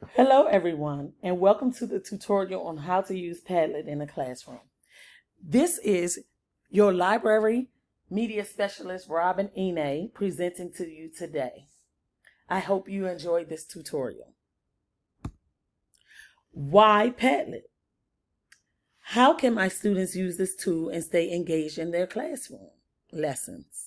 Hello everyone, and welcome to the tutorial on how to use Padlet in a classroom. This is your library media specialist, Robin Ine, presenting to you today. I hope you enjoyed this tutorial. Why Padlet? How can my students use this tool and stay engaged in their classroom lessons?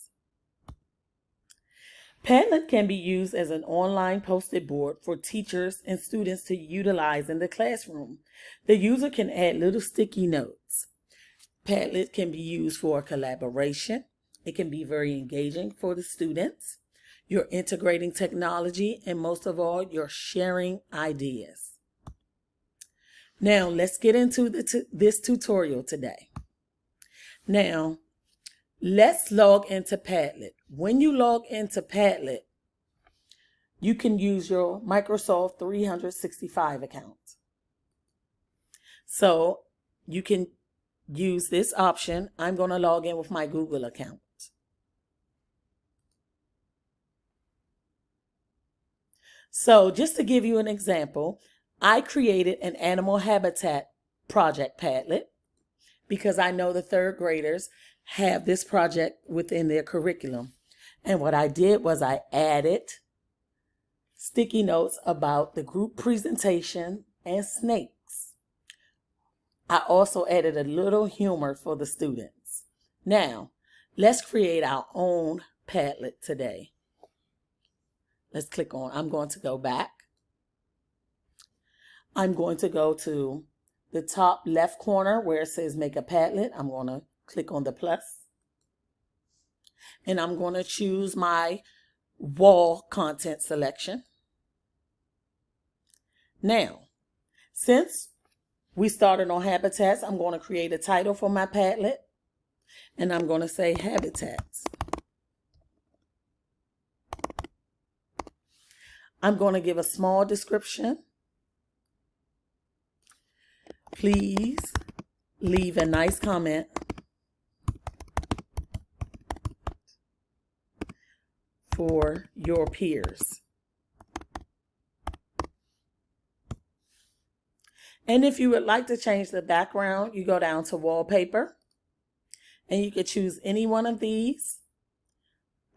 Padlet can be used as an online post-it board for teachers and students to utilize in the classroom. The user can add little sticky notes. Padlet can be used for collaboration. It can be very engaging for the students. You're integrating technology, and most of all, you're sharing ideas. Now, let's get into this tutorial today. Now, let's log into Padlet. When you log into Padlet, you can use your Microsoft 365 account. So you can use this option. I'm going to log in with my Google account. So just to give you an example, I created an animal habitat project Padlet because I know the third graders have this project within their curriculum. And what I did was I added sticky notes about the group presentation and snakes. I also added a little humor for the students. Now, let's create our own Padlet today. Let's click on, I'm going to go back. I'm going to go to the top left corner where it says make a Padlet. I'm going to click on the plus. And I'm going to choose my wall content selection. Now, since we started on habitats, I'm going to create a title for my Padlet. And I'm going to say habitats. I'm going to give a small description. Please leave a nice comment for your peers. And if you would like to change the background, you go down to wallpaper and you could choose any one of these.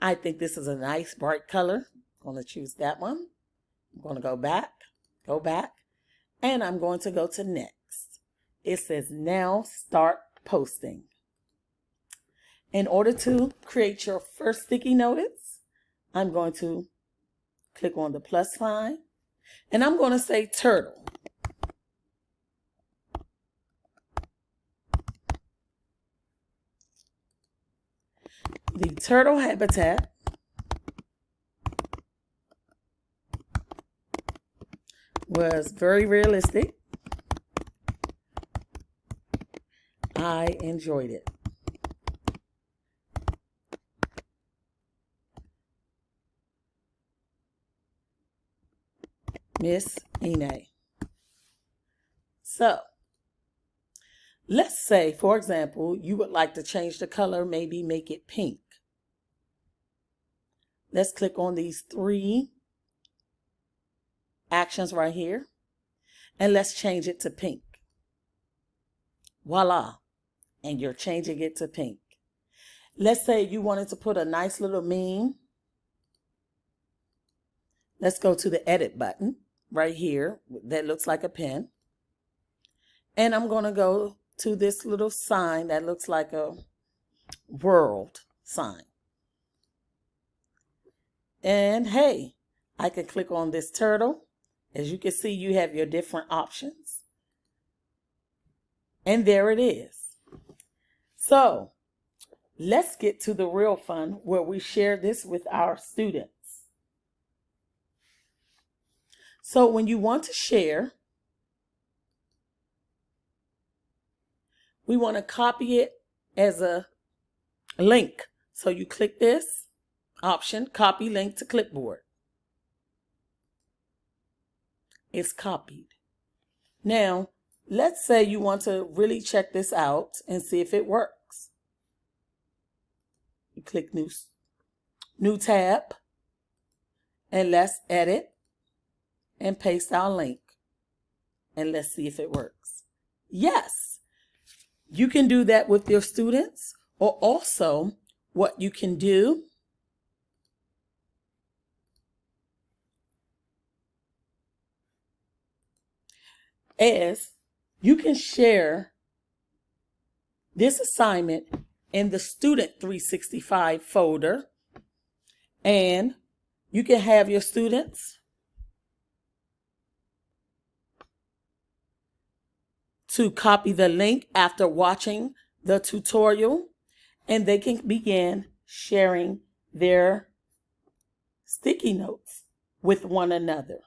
I think this is a nice bright color. I'm going to choose that one. I'm going to go back, and I'm going to go to next. It says now start posting. In order to create your first sticky notice, I'm going to click on the plus sign, and I'm going to say turtle. The turtle habitat was very realistic. I enjoyed it. Miss Ine. So, let's say, for example, you would like to change the color, maybe make it pink. Let's click on these three actions right here, and let's change it to pink. Voila, and you're changing it to pink. Let's say you wanted to put a nice little meme. Let's go to the edit button right here that looks like a pen. And I'm going to go to this little sign that looks like a world sign. And hey, I can click on this turtle. As you can see, you have your different options. And there it is. So let's get to the real fun where we share this with our students. So when you want to share, we want to copy it as a link. So you click this option, copy link to clipboard. It's copied. Now, let's say you want to really check this out and see if it works. You click new tab, and let's edit. and paste our link. And let's see if it works. Yes, you can do that with your students, or also what you can do is you can share this assignment in the Student 365 folder, and you can have your students to copy the link after watching the tutorial, and they can begin sharing their sticky notes with one another.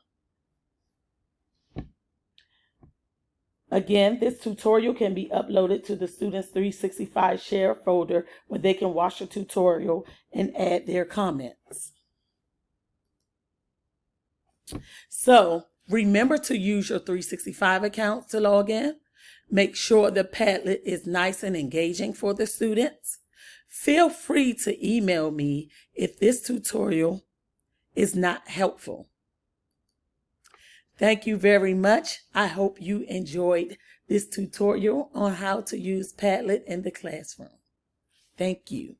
Again, this tutorial can be uploaded to the Students 365 Share folder where they can watch the tutorial and add their comments. So remember to use your 365 account to log in. Make sure the Padlet is nice and engaging for the students. Feel free to email me if this tutorial is not helpful. Thank you very much. I hope you enjoyed this tutorial on how to use Padlet in the classroom. Thank you.